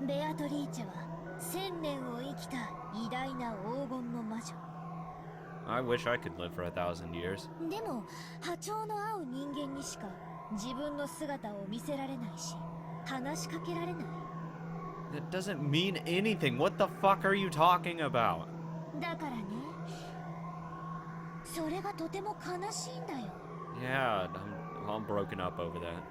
ベアトリーチェは1000年を生きた偉大な黄金の魔女。 I wish I could live for 1,000 years. でも波長の合う人間にしか自分の姿を見せられないし、話しかけられない。 That doesn't mean anything. What the fuck are you talking about? だからね、それがとても悲しいんだよ。 Yeah, I'm broken up over that.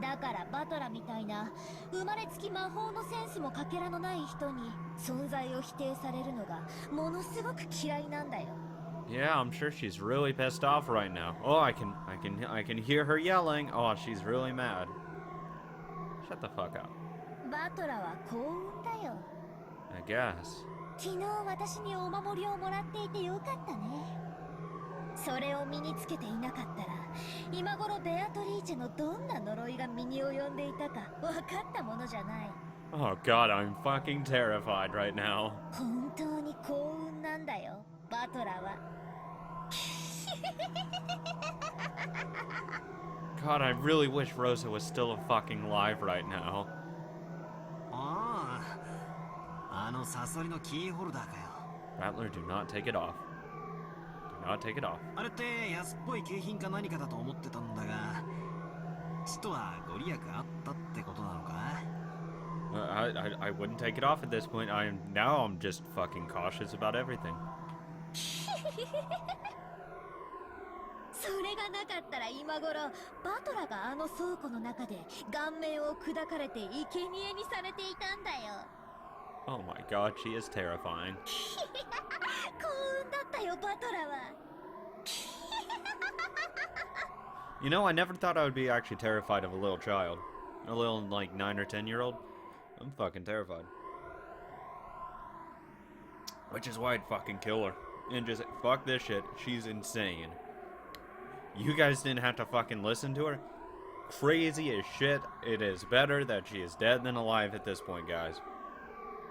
だからバトラみたいな生まれつき魔法のセンスもかけらのない人に存在を否定されるのがものすごく嫌いなんだよ。 Yeah, I'm sure she's really pissed off right now. Oh, I can hear her yelling. Oh, she's really mad. Shut the fuck up. バトラは幸運だよ。 I guess. 昨日私にお守りをもらっていてよかったね。それを身につけていなかったら今頃ベアトリーチェのどんな呪いが身に及んでいたか分かったものじゃない。 Oh god, I'm fucking terrified right now. 本当に幸運なんだよ、バトラは。God, I really wish Rosa was still fucking alive right now. ああ、あのサソリのキーホルダーかよ。 Rattler, do not take it off. Do not take it off. あれって安っぽい景品か何かだと思ってたんだが、ちとはご利益あったってことなのか。 I wouldn't take it off at this point. I'm just fucking cautious about everything. それがなかったら今頃バトラがあの倉庫の中で顔面を砕かれて生贄にされていたんだよ。 Oh my god, she is terrifying. 幸運だったよ、バトラは。 You know, I never thought I would be actually terrified of a little child. A little, like, 9 or 10-year-old. I'm fucking terrified. Which is why I'd fucking kill her. And just, fuck this shit. She's insane. You guys didn't have to fucking listen to her? Crazy as shit. It is better that she is dead than alive at this point, guys.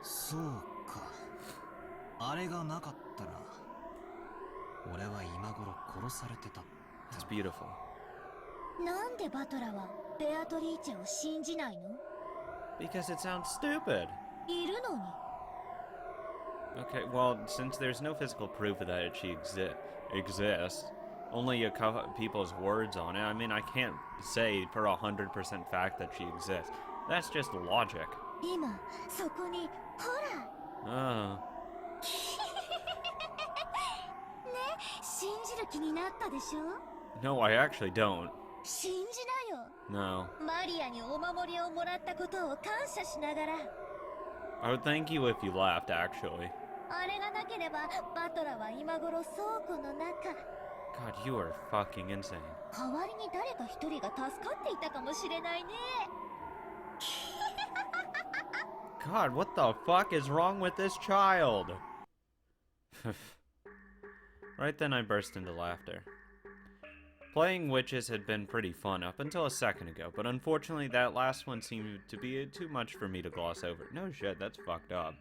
そうか。あれがなかったら、俺は今頃殺されてた。 That's beautiful. なんでバトラはベアトリーチェを信じないの？ Because it sounds stupid. いるのに。 Okay, well, since there's no physical proof that she exists, only a couple people's words on it, I mean, I can't say for 100% fact that she exists. That's just logic. 今そこにほら。 Oh. ね、信じる気になったでしょ？ No, I actually don't. 信じなよ。 No. マリアにお守りをもらったことを感謝しながら。 I would thank you if you left, actually. あれがなければバトラは今頃倉庫の中。 God, you are fucking insane. 代わりに誰か一人が助かっていたかもしれないね。 God, what the fuck is wrong with this child? Right then I burst into laughter. Playing witches had been pretty fun up until a second ago, but unfortunately that last one seemed to be too much for me to gloss over. No shit, that's fucked up.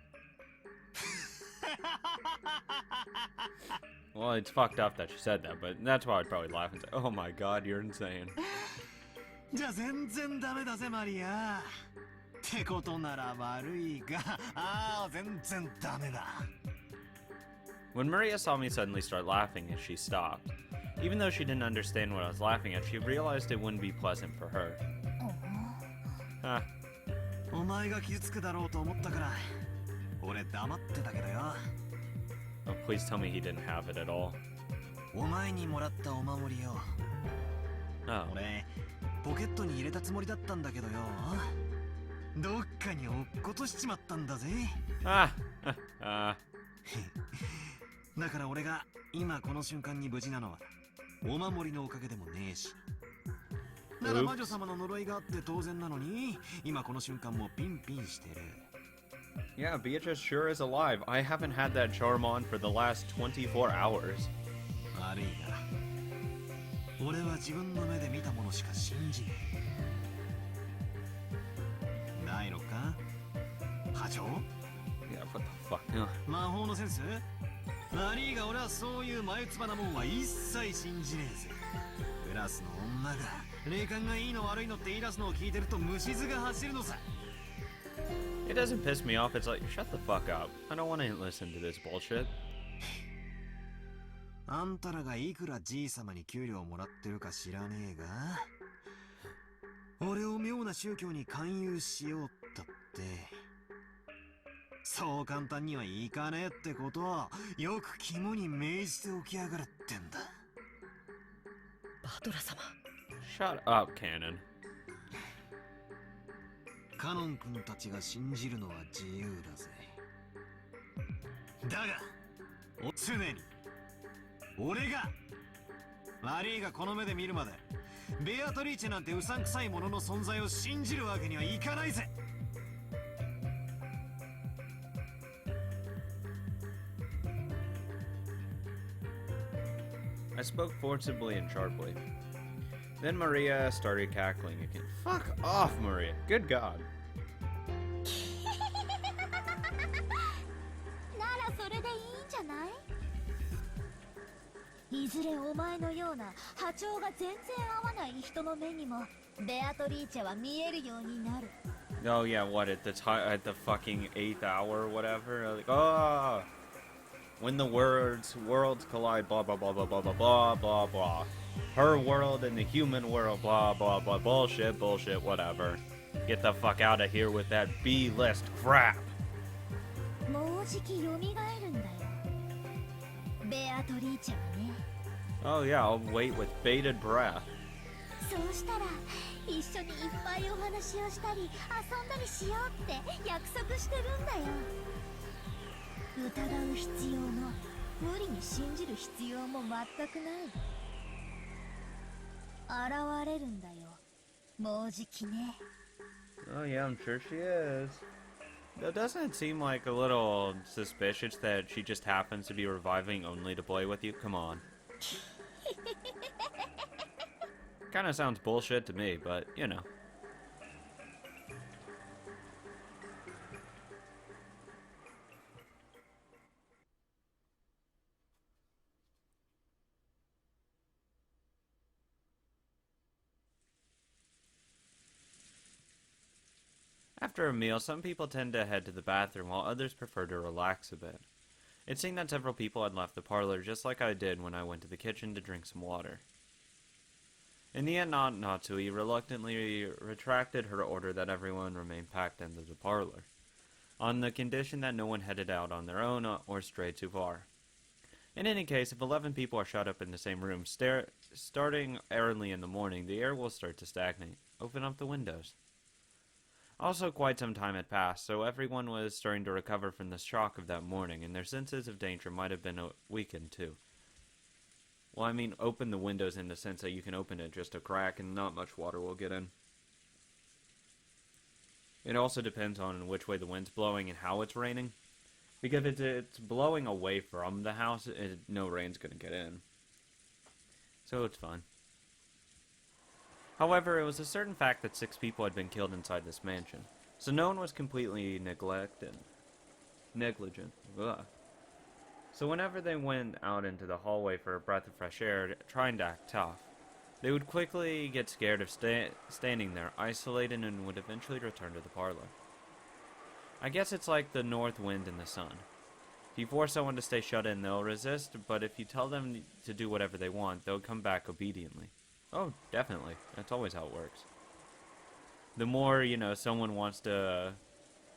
Well, it's fucked up that she said that, but that's why I'd probably laugh and say, oh my god, you're insane. じゃあ全然ダメだぜマリア。ってことなら悪いが、ああ全然ダメだ。 When Maria saw me suddenly start laughing, she stopped. Even though she didn't understand what I was laughing at, she realized it wouldn't be pleasant for her. Ah. お前が傷つくだろうと思ったから、俺黙ってたけどよ。 Oh, please tell me he didn't have it at all. お前にもらったお守りよ。 Oh. 俺ポケットに入れたつもりだったんだけどよ。どっかに落っことしちまったんだぜ。Ah. Ah. だから俺が今この瞬間に無事なのはお守りのおかげでもねえし。なら魔女様の呪いがあって当然なのに、今この瞬間もピンピンしてる。 Yeah, Beatrice sure is alive. I haven't had that charm on for the last 24 hours. 悪いが、俺は自分の目で見たものしか信じねえ。ないのか？波長？ Yeah, what the fuck? 魔法のセンス？悪いが俺はそういう眉唾なもんは一切信じねえぜ。クラスの女が霊感がいいの悪いのって言い出すのを聞いてると虫唾が走るのさ。It doesn't piss me off, it's like, shut the fuck up. I don't want to listen to this bullshit. あんたらがいくらじい様に給料をもらってるか知らねえが、俺を妙な宗教に勧誘しようったって、そう簡単にはいかねえってことをよく肝に銘じておきやがるってんだ。バトラ様。 Shut up, Cannon. カノン君たちが信じるのは自由だぜ。だが、常に俺が悪いがこの目で見るまでベアトリーチェなんてうさんくさいものの存在を信じるわけにはいかないぜ。I spoke forcibly and sharply. Then Maria started cackling again. Fuck off, Maria. Good God. ならそれでいいんじゃない？いずれお前のような波長が全然合わない人の目にもベアトリーチェは見えるようになる。 Oh yeah, what at the fucking 8th hour or whatever? Like, oh, when the worlds collide, blah blah blah blah blah blah blah blah blah. Her world and the human world, blah blah blah, bullshit, whatever. Get the fuck out of here with that B-list crap. もうじき蘇るんだよ。ベアトリーチェはね。 Oh yeah, I'll wait with bated breath. そうしたら一緒にいっぱいお話をしたり遊んだりしようって約束してるんだよ。疑う必要も無理に信じる必要も全くない。現れるんだよ、もうじきね。 Oh yeah, I'm sure she is. Though doesn't it seem like a little suspicious that she just happens to be reviving only to play with you? Come on. Kinda sounds bullshit to me, but you know. After a meal, some people tend to head to the bathroom while others prefer to relax a bit. It seemed that several people had left the parlor just like I did when I went to the kitchen to drink some water. In the end, Natsui reluctantly retracted her order that everyone remain packed into the parlor, on the condition that no one headed out on their own or strayed too far. In any case, if 11 people are shut up in the same room, starting early in the morning, the air will start to stagnate. Open up the windows. Also, quite some time had passed, so everyone was starting to recover from the shock of that morning, and their senses of danger might have been weakened too. Well, I mean, open the windows in the sense that you can open it just a crack and not much water will get in. It also depends on which way the wind's blowing and how it's raining. Because if it's blowing away from the house, no rain's going to get in. So it's fine. However, it was a certain fact that 6 people had been killed inside this mansion, so no one was completely negligent. Ugh. So whenever they went out into the hallway for a breath of fresh air, trying to act tough, they would quickly get scared of standing there, isolated, and would eventually return to the parlor. I guess it's like the north wind and the sun. If you force someone to stay shut in, they'll resist, but if you tell them to do whatever they want, they'll come back obediently. Oh, definitely. That's always how it works. The more, you know, someone wants to,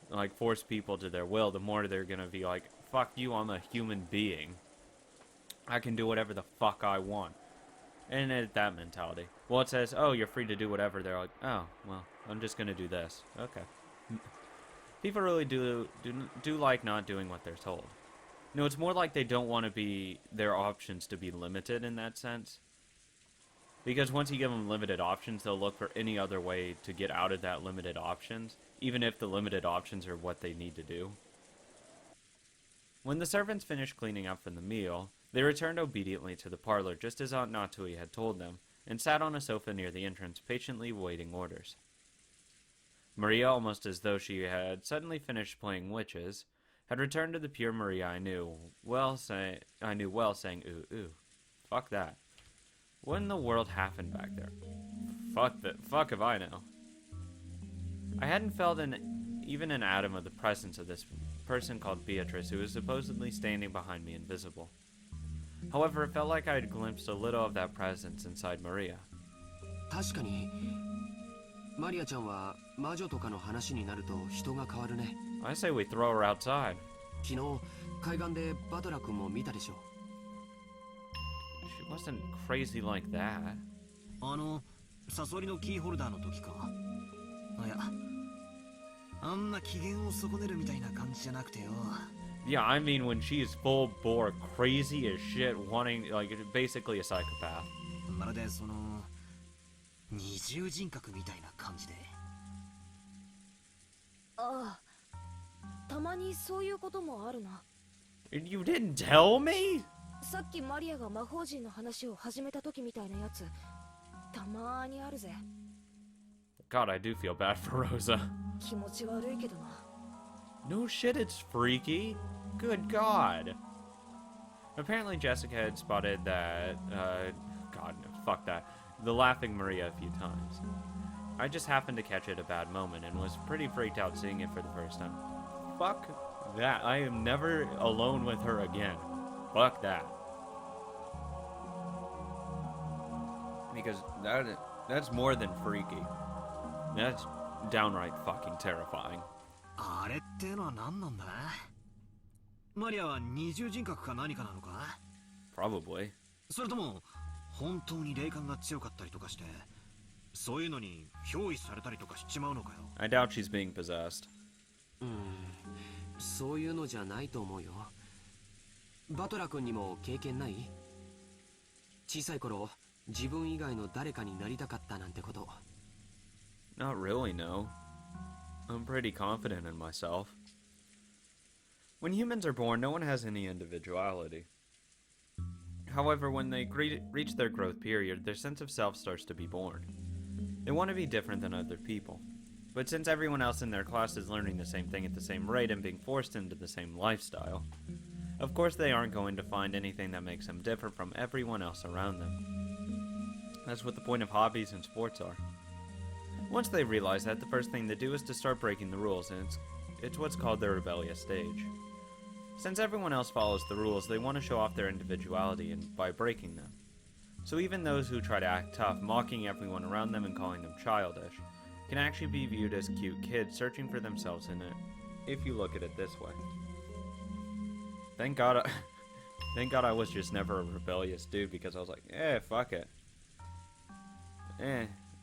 like, force people to their will, the more they're gonna be like, fuck you, I'm a human being. I can do whatever the fuck I want. And it's that mentality. Well, it says, oh, you're free to do whatever. They're like, oh, well, I'm just gonna do this. Okay. People really do like not doing what they're told. No, it's more like they don't want to be, their options to be limited in that sense. Because once you give them limited options, they'll look for any other way to get out of that limited options, even if the limited options are what they need to do. When the servants finished cleaning up from the meal, they returned obediently to the parlor just as Aunt Natsui had told them, and sat on a sofa near the entrance, patiently waiting orders. Maria, almost as though she had suddenly finished playing witches, had returned to the pure Maria I knew well, saying, ooh, ooh, fuck that. What in the world happened back there? Fuck if I know. I hadn't felt an even an atom of the presence of this person called Beatrice, who was supposedly standing behind me invisible. However, it felt like I had glimpsed a little of that presence inside Maria. 確かにマリアちゃんは魔女とかの話になると人が変わるね。 I say we throw her outside. 昨日海岸でバトラ君も見たでしょ。 She wasn't crazy like that. サソリのキーホルダーの時か。いや、あんな機嫌を損ねるみたいな感じじゃなくてよ。Yeah, I mean when she's full bore crazy as shit, wanting, like, basically a psychopath. まるでその二重人格みたいな感じで。ああ、たまにそういうこともあるな。 You didn't tell me? さっきマリアが魔法陣の話を始めた時みたいなやつ、たまーにあるぜ。 God, I do feel bad for Rosa. 気持ち悪いけどな。 No shit, it's freaky. Good God. Apparently Jessica had spotted that, God, fuck that, the laughing Maria a few times. I just happened to catch it at a bad moment and was pretty freaked out seeing it for the first time. Fuck that. I am never alone with her again. Fuck that. Because that's more than freaky. That's downright fucking terrifying. あれってのは何なんだ？マリアは二重人格か何かなのか？ Probably. それとも本当に霊感が強かったりとかして、そういうのに憑依されたりとかしちまうのかよ。 I doubt she's being possessed. そういうのじゃないと思うよ。バトラ君にも経験ない？小さい頃自分以外の誰かになりたかったなんてこと。 Not really, no. I'm pretty confident in myself. When humans are born, no one has any individuality. However, when they reach their growth period, their sense of self starts to be born. They want to be different than other people. But since everyone else in their class is learning the same thing at the same rate and being forced into the same lifestyle, of course they aren't going to find anything that makes them different from everyone else around them. That's what the point of hobbies and sports are. Once they realize that, the first thing they do is to start breaking the rules, and it's what's called their rebellious stage. Since everyone else follows the rules, they want to show off their individuality by breaking them. So even those who try to act tough, mocking everyone around them and calling them childish, can actually be viewed as cute kids searching for themselves in it, if you look at it this way. Thank God I was just never a rebellious dude, because I was like, fuck it.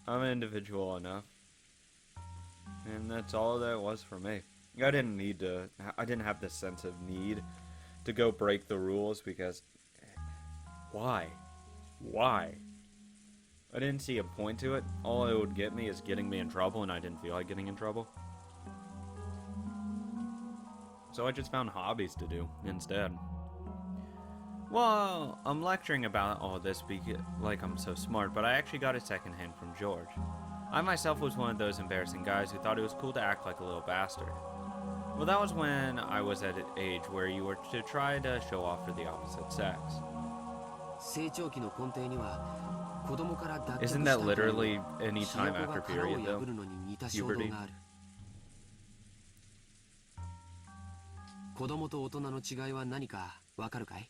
I'm individual enough. And that's all that was for me. I didn't have this sense of need to go break the rules, because why? Why? I didn't see a point to it. All it would get me is getting me in trouble, and I didn't feel like getting in trouble. So I just found hobbies to do instead. Well, I'm lecturing about all this like I'm so smart, but I actually got it secondhand from George. I myself was one of those embarrassing guys who thought it was cool to act like a little bastard. Well, that was when I was at an age where you were to try to show off for the opposite sex. Isn't that literally any time after period, though? Puberty? 子供と大人の違いは何かわかるかい?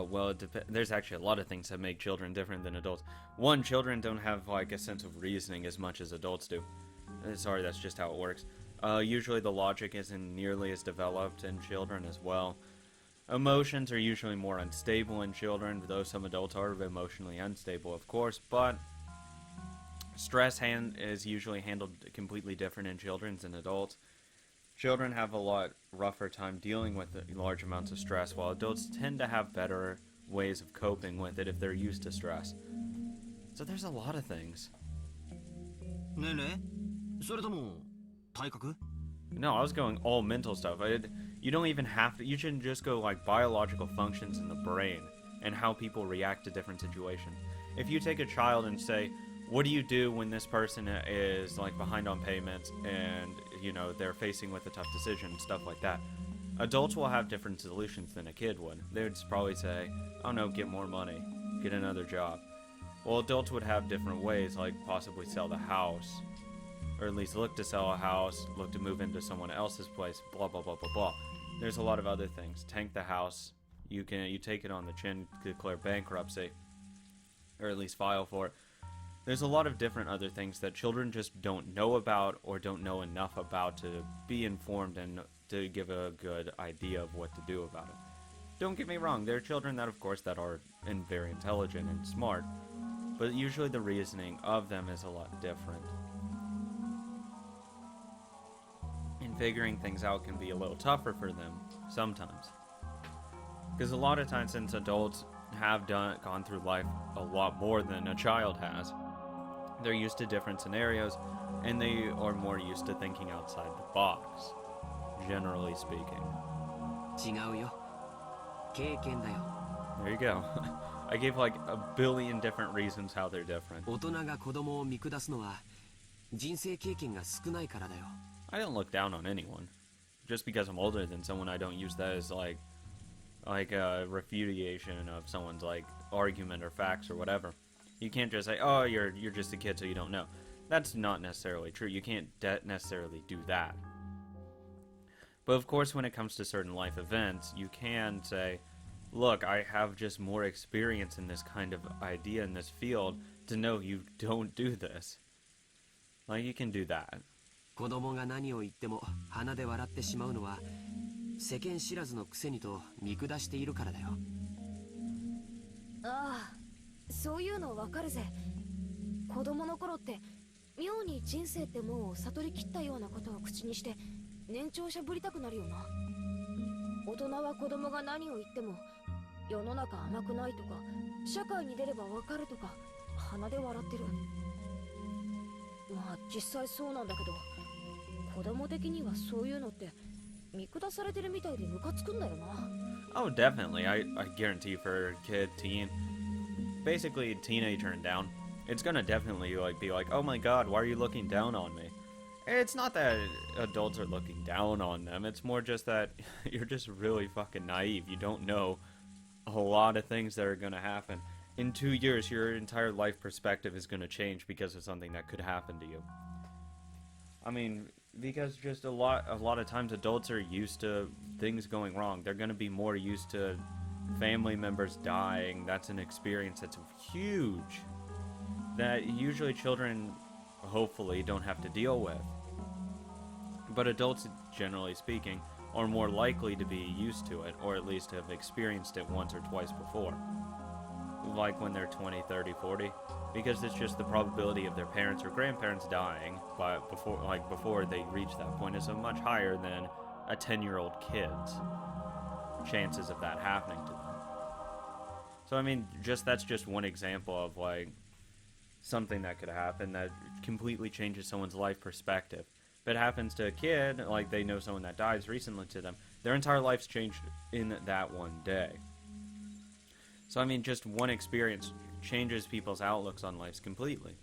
Well, there's actually a lot of things that make children different than adults. One, children don't have, like, a sense of reasoning as much as adults do. Sorry, that's just how it works. Usually the logic isn't nearly as developed in children as well. Emotions are usually more unstable in children, though some adults are emotionally unstable, of course, but stress is usually handled completely different in children than adults. Children have a lot rougher time dealing with large amounts of stress, while adults tend to have better ways of coping with it if they're used to stress. So there's a lot of things. No, I was going all mental stuff. You don't even have to. You shouldn't just go like biological functions in the brain and how people react to different situations. If you take a child and say, what do you do when this person is like behind on payments and, you know, they're facing with a tough decision, stuff like that. Adults will have different solutions than a kid would. They would probably say, oh no, get more money, get another job. Well, adults would have different ways, like possibly sell the house or at least look to sell a house, look to move into someone else's place, blah blah blah blah blah. There's a lot of other things. Tank the house. You take it on the chin, declare bankruptcy, or at least file for it. There's a lot of different other things that children just don't know about or don't know enough about to be informed and to give a good idea of what to do about it. Don't get me wrong, there are children that, of course, that are very intelligent and smart, but usually the reasoning of them is a lot different. And figuring things out can be a little tougher for them sometimes. Because a lot of times, since adults have gone through life a lot more than a child has, they're used to different scenarios, and they are more used to thinking outside the box, generally speaking. 違うよ。経験だよ。 There you go. I gave like a billion different reasons how they're different. 大人が子供を見下すのは人生経験が少ないからだよ。 I don't look down on anyone. Just because I'm older than someone, I don't use that as like a refutation of someone's like argument or facts or whatever. You can't just say, oh, you're just a kid so you don't know. That's not necessarily true. You can't necessarily do that. But of course, when it comes to certain life events, you can say, look, I have just more experience in this kind of idea in this field to know you don't do this. Like, you can do that. 子供が何を言っても鼻で笑ってしまうのは世間知らずのくせにと見下しているからだよ。ああ、そういうのわかるぜ。子供の頃って妙に人生ってもう悟りきったようなことを口にして年長しゃぶりたくなるよな。大人は子供が何を言っても世の中甘くないとか社会に出ればわかるとか鼻で笑ってる。まあ実際そうなんだけど、子供的にはそういうのって見下されてるみたいでムカつくんだよな。 Oh, definitely. I guarantee for a kid, teen, basically a teenager and down, it's gonna definitely like be like, oh my god, why are you looking down on me? It's not that adults are looking down on them. It's more just that you're just really fucking naive. You don't know a lot of things that are gonna happen. In 2 years, your entire life perspective is gonna change because of something that could happen to you. I mean, because just a lot of times adults are used to things going wrong. They're going to be more used to family members dying. That's an experience that's huge that usually children hopefully don't have to deal with. But adults, generally speaking, are more likely to be used to it, or at least have experienced it once or twice before. Like when they're 20, 30, 40. Because it's just the probability of their parents or grandparents dying before they reach that point is so much higher than a 10-year-old kid's chances of that happening to them. So I mean, that's just one example of like something that could happen that completely changes someone's life perspective. If it happens to a kid, like they know someone that dies recently to them, their entire life's changed in that one day. So I mean, just one experience changes people's outlooks on life completely.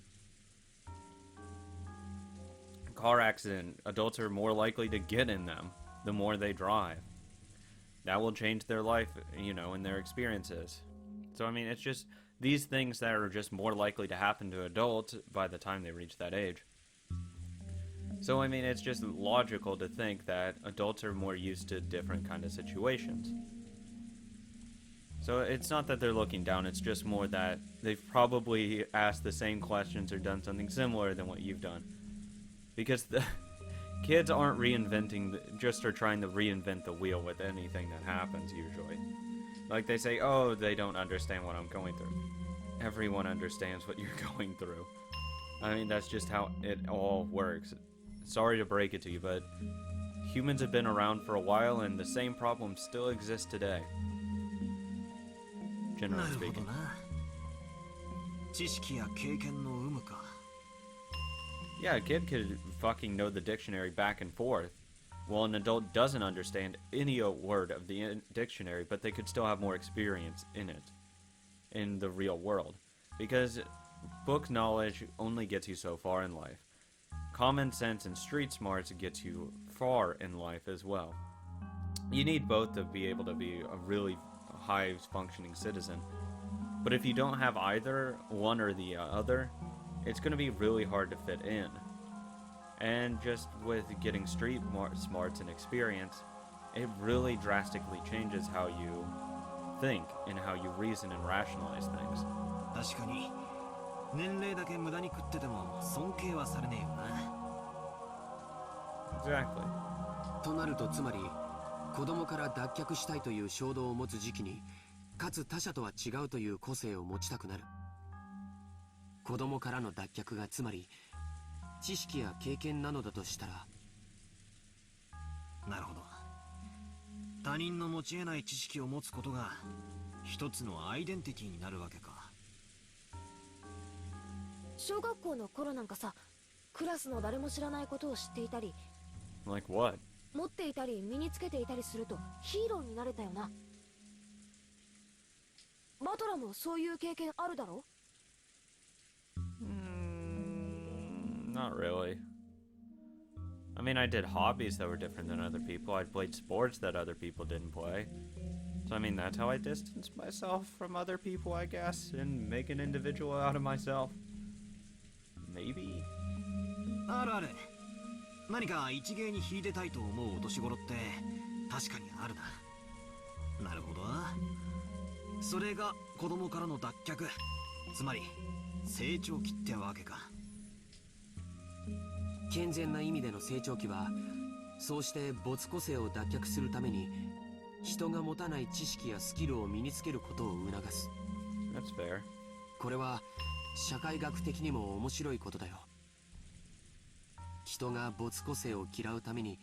Car accident, adults are more likely to get in them the more they drive. That will change their life, and their experiences. So I mean, it's just these things that are just more likely to happen to adults by the time they reach that age. So I mean, it's just logical to think that adults are more used to different kind of situations. So it's not that they're looking down, it's just more that they've probably asked the same questions or done something similar than what you've done. Because the kids aren't trying to reinvent the wheel with anything that happens usually. Like they say, oh, they don't understand what I'm going through. Everyone understands what you're going through. I mean, that's just how it all works. Sorry to break it to you, but humans have been around for a while and the same problems still exist today. Generally speaking. 知識や経験の有無か。 Yeah, a kid could fucking know the dictionary back and forth, while an adult doesn't understand any word of the dictionary, but they could still have more experience in it, in the real world. Because book knowledge only gets you so far in life. Common sense and street smarts gets you far in life as well. You need both to be able to be a really high functioning citizen. But if you don't have either one or the other, it's going to be really hard to fit in. And just with getting street smarts and experience, it really drastically changes how you think and how you reason and rationalize things. 確かに年齢だけ無駄に食ってても尊敬はされねえよな。 Exactly. となるとつまり子供から脱却したいという衝動を持つ時期にかつ他者とは違うという個性を持ちたくなる。子供からの脱却がつまり知識や経験なのだとしたら。なるほど。他人の持ち得ない知識を持つことが一つのアイデンティティになるわけか。小学校の頃なんかさ、クラスの誰も知らないことを知っていたり、 Like what? 持っていたり身につけていたりするとヒーローになれたよな。バトラもそういう経験あるだろ？ Not really. I mean, I did hobbies that were different than other people. I played sports that other people didn't play. So, I mean, that's how I distanced myself from other people, I guess, and make an individual out of myself. Maybe? あるある。何か一芸に秀でたいと思うお年頃って確かにあるな。なるほど。それが子供からの脱却、つまり成長期ってわけか。健全な意味での成長期はそうして没個性を脱却するために人が持たない知識やスキルを身につけることを促す。 That's fair. これは社会学的にも面白いことだよ。人が没個性を嫌うために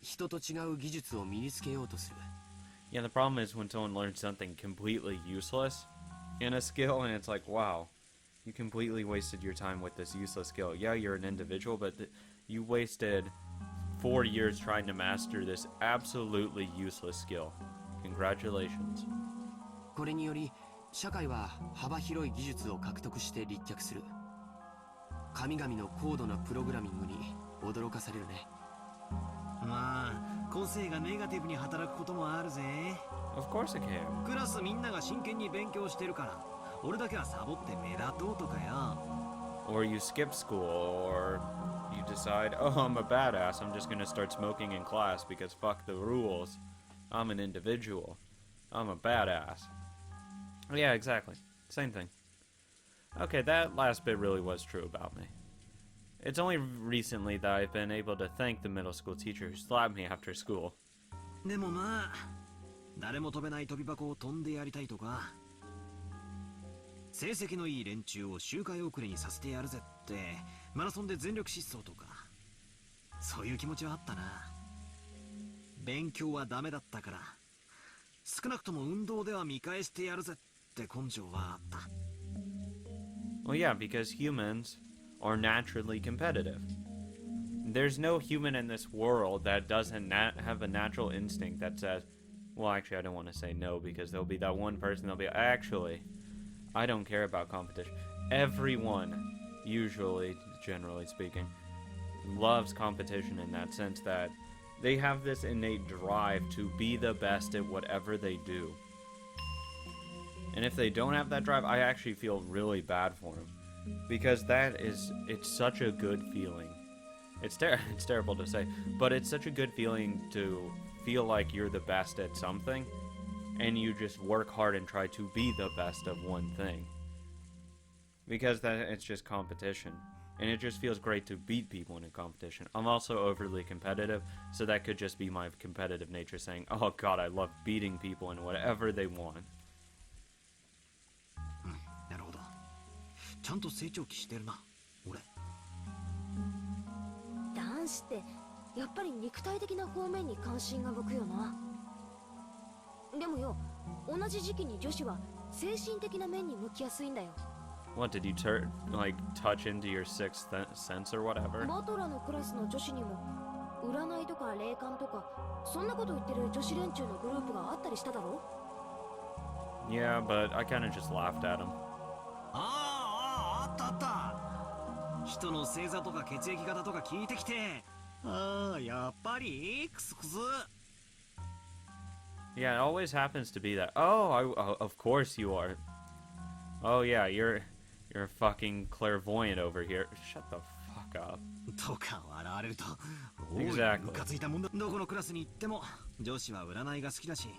人と違う技術を身につけようとする。 Yeah, the problem is when someone learns something completely useless in a skill, and it's like, wow, you completely wasted your time with this useless skill. Yeah, you're an individual, but you wasted 4 years trying to master this absolutely useless skill. Congratulations. これにより社会は幅広い技術を獲得して立脚する。神々の高度なプログラミングに驚かされるね。まあ個性がネガティブに働くこともあるぜ。 Of course it can. クラスみんなが真剣に勉強してるから俺だけはサボって目立とうとかよ。 Or you skip school, or you decide, oh, I'm a badass, I'm just gonna start smoking in class because fuck the rules. I'm an individual. I'm a badass. Yeah, exactly. Same thing. Okay, that last bit really was true about me. It's only recently that I've been able to thank the middle school teacher who slapped me after school. でもまあ誰も飛べない飛び箱を飛んでやりたいとか成績のいい連中を周回遅れにさせてやるぜってマラソンで全力疾走とかそういう気持ちはあったな。勉強はダメだったから少なくとも運動では見返してやるぜって根性はあった。 Well, yeah, because humans are naturally competitive. There's no human in this world that doesn't have a natural instinct that says, well, actually, I don't want to say no because there'll be that one person that'll be, actually, I don't care about competition. Everyone, usually, generally speaking, loves competition in that sense that they have this innate drive to be the best at whatever they do. And if they don't have that drive, I actually feel really bad for them. Because it's such a good feeling. It's terrible to say, but it's such a good feeling to feel like you're the best at something, and you just work hard and try to be the best of one thing. Because it's just competition. And it just feels great to beat people in a competition. I'm also overly competitive, so that could just be my competitive nature saying, oh god, I love beating people in whatever they want. なるほど。ちゃんと成長期してるな俺。男子ってやっぱり肉体的な方面に関心が向くよな。でもよ、同じ時期に女子は精神的な面に向きやすいんだよ。 What, did you touch into your sixth sense or whatever? バトラのクラスの女子にも占いとか霊感とかそんなこと言ってる女子連中のグループがあったりしただろ。 Yeah, but I kind of just laughed at him. あったあった。人の星座とか血液型とか聞いてきて、ああやっぱりクスクス。 Yeah, it always happens to be that. Oh, of course you are. Oh yeah, you're a fucking clairvoyant over here. Shut the fuck fuck up. とか笑われると、おい、 Exactly. ムカついたもんだ。どこのクラスに行っても女子は占いが好きだし、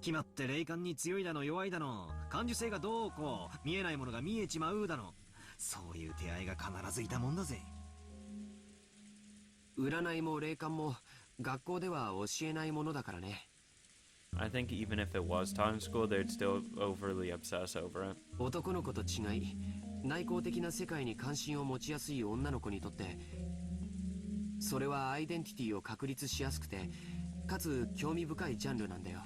決まって霊感に強いだの弱いだの、感受性がどうこう、見えないものが見えちまうだの、そういう手合いが必ずいたもんだぜ。占いも霊感も学校では教えないものだからね。 I think even if it was taught in school, they'd still overly obsess over it. 男の子と違い、内向的な世界に関心を持ちやすい女の子にとって、それはアイデンティティを確立しやすくて、かつ興味深いジャンルなんだよ。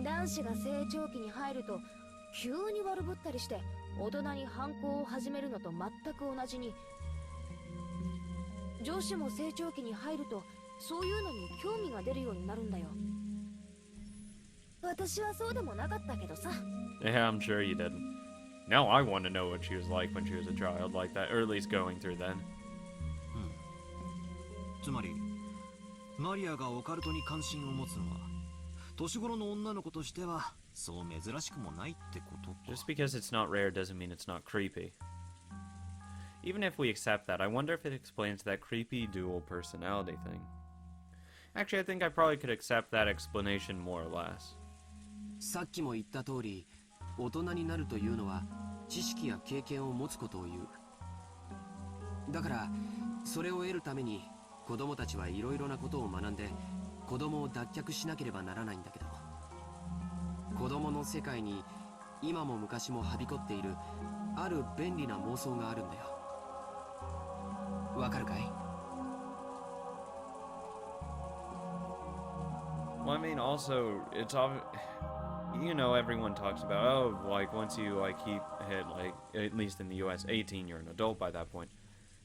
男子が成長期に入ると急に悪ぶったりして大人に反抗を始めるのと全く同じに、女子も成長期に入るとそういうのに興味が出るようになるんだよ。私はそうでもなかったけどさ。 Yeah, I'm sure you didn't. Now I want to know what she was like when she was a child like that, or at least going through then. つまりマリアがオカルトに関心を持つのは年頃の女の子としてはそう珍しくもないってことか。 Just because it's not rare doesn't mean it's not creepy. Even if we accept that, I wonder if it explains that creepy dual personality thing. Actually, I think I probably could accept that explanation more or less. さっきも言った通り、大人になるというのは知識や経験を持つことを言う。だからそれを得るために子供たちはいろいろなことを学んで子供を脱却しなければならないんだけど、子供の世界に今も昔もはびこっているある便利な妄想があるんだよ。わかるかい？ Well, I mean, also, it's you know, everyone talks about, oh, like, once you, like, hit, like, at least in the US, 18, you're an adult by that point.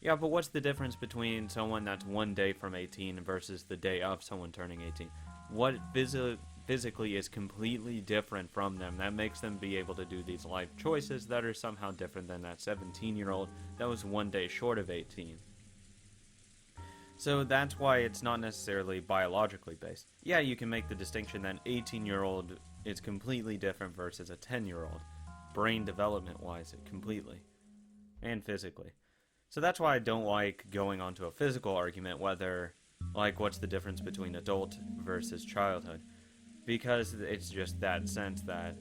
Yeah, but what's the difference between someone that's one day from 18 versus the day of someone turning 18? What physically is completely different from them that makes them be able to do these life choices that are somehow different than that 17-year-old that was one day short of 18? So that's why it's not necessarily biologically based. Yeah, you can make the distinction that an 18-year-old is completely different versus a 10-year-old, brain development-wise, completely, and physically. So that's why I don't like going onto a physical argument, whether, like, what's the difference between adult versus childhood, because it's just that sense that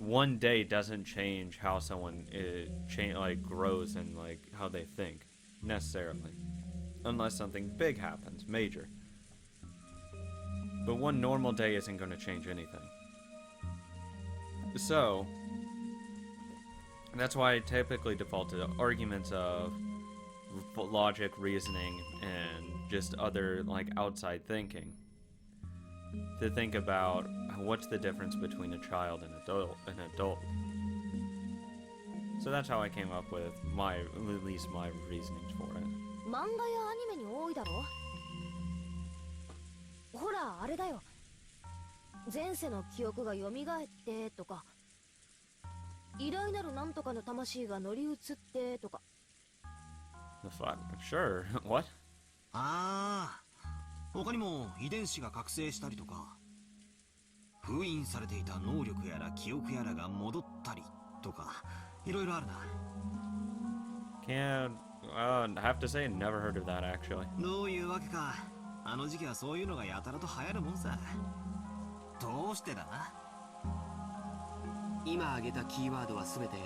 one day doesn't change how someone grows and, like, how they think, necessarily. Unless something big happens, major. But one normal day isn't going to change anything. So, that's why I typically default to arguments of logic, reasoning, and just other, like, outside thinking. To think about what's the difference between a child and an adult. So that's how I came up with at least my reasonings for it. 漫画やアニメに多いだろ。ほらあれだよ、前世の記憶が蘇ってとか、偉大なるなんとかの魂が乗り移ってとか。 The fuck? Sure. What? ああ、他にも遺伝子が覚醒したりとか、封印されていた能力やら記憶やらが戻ったりとか、いろいろあるな。 Can't I have to say, never heard of that actually. どういうわけか、あの時期はそういうのがやたらと流行るもんさ。どうしてだな。今挙げたキーワードは全て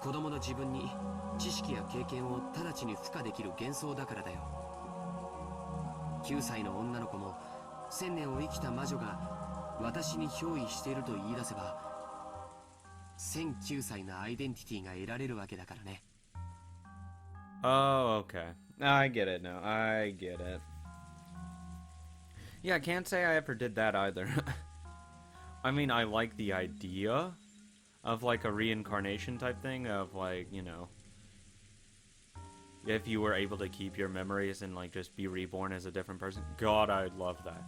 子供の自分に知識や経験を直ちに付加できる幻想だからだよ。9歳の女の子も1000年を生きた魔女が私に憑依していると言い出せば1009歳のアイデンティティが得られるわけだからね。 Oh, okay. I get it now. I get it. Yeah, I can't say I ever did that either. I mean, I like the idea of, like, a reincarnation type thing of, like, you know, if you were able to keep your memories and, like, just be reborn as a different person. God, I'd love that.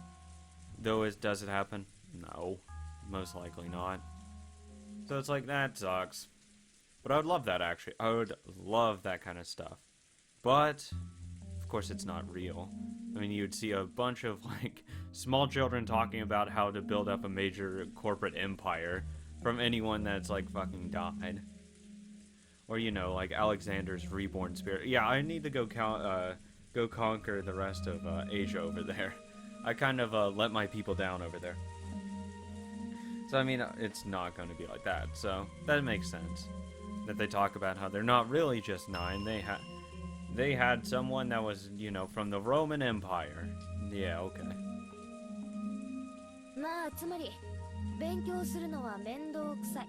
Though, does it happen? No. Most likely not. So it's like, that sucks. But I would love that, actually. I would love that kind of stuff. But, of course, it's not real. I mean, you'd see a bunch of, like, small children talking about how to build up a major corporate empire from anyone that's, like, fucking died. Or, you know, like Alexander's reborn spirit. Yeah, I need to go go conquer the rest of Asia over there. I kind of let my people down over there. So, I mean, it's not going to be like that. So, that makes sense. That they talk about how they're not really just 9. They had someone that was, you know, from the Roman Empire. Yeah, okay. まあつまり勉強するのは面倒くさい。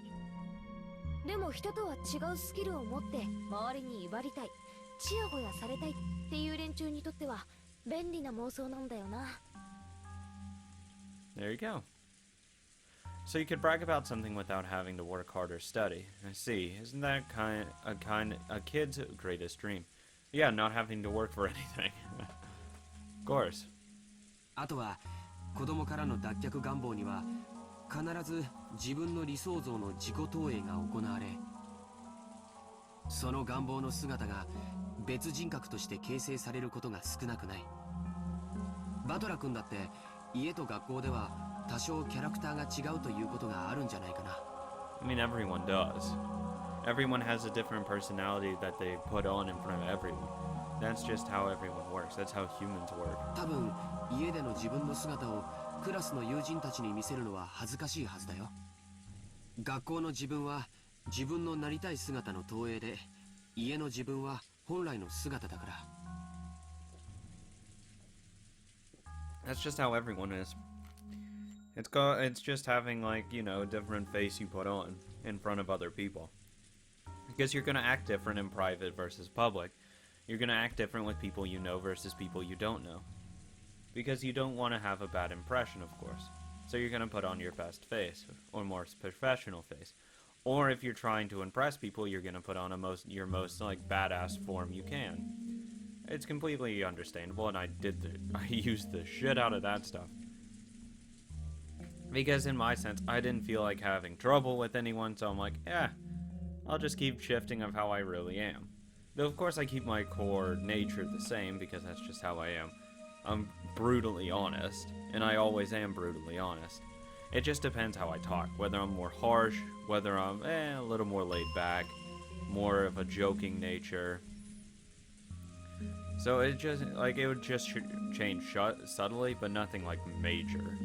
でも人とは違うスキルを持って周りに威張りたい、ちやほやされたいっていう連中にとっては便利な妄想なんだよな。There you go. So you could brag about something without having to work hard or study. I see. Isn't that a kid's greatest dream? Yeah, not having to work for anything. Of course. あとは子供からの脱却願望には必ず自分の理想像の自己投影が行われ、その願望の姿が別人格として形成されることが少なくない。バトラ君だって家と学校では多少キャラクターが違うということがあるんじゃないかな。I mean, everyone does. Everyone has a different personality that they put on in front of everyone. That's just how everyone works. That's how humans work. 多分家での自分の姿をクラスの友人たちに見せるのは恥ずかしいはずだよ。学校の自分は自分のなりたい姿の投影で、家の自分は本来の姿だから。That's just how everyone is. It's just having, like, you know, a different face you put on in front of other people. Because you're gonna act different in private versus public. You're gonna act different with people you know versus people you don't know. Because you don't want to have a bad impression, of course. So you're gonna put on your best face, or more professional face. Or if you're trying to impress people, you're gonna put on your most like badass form you can. It's completely understandable, and I used the shit out of that stuff. Because in my sense, I didn't feel like having trouble with anyone, so I'm like, yeah, I'll just keep shifting of how I really am. Though of course I keep my core nature the same, because that's just how I am. I'm brutally honest, and I always am brutally honest. It just depends how I talk, whether I'm more harsh, whether I'm a little more laid back, more of a joking nature. So it just, like, it would just change subtly, but nothing like major.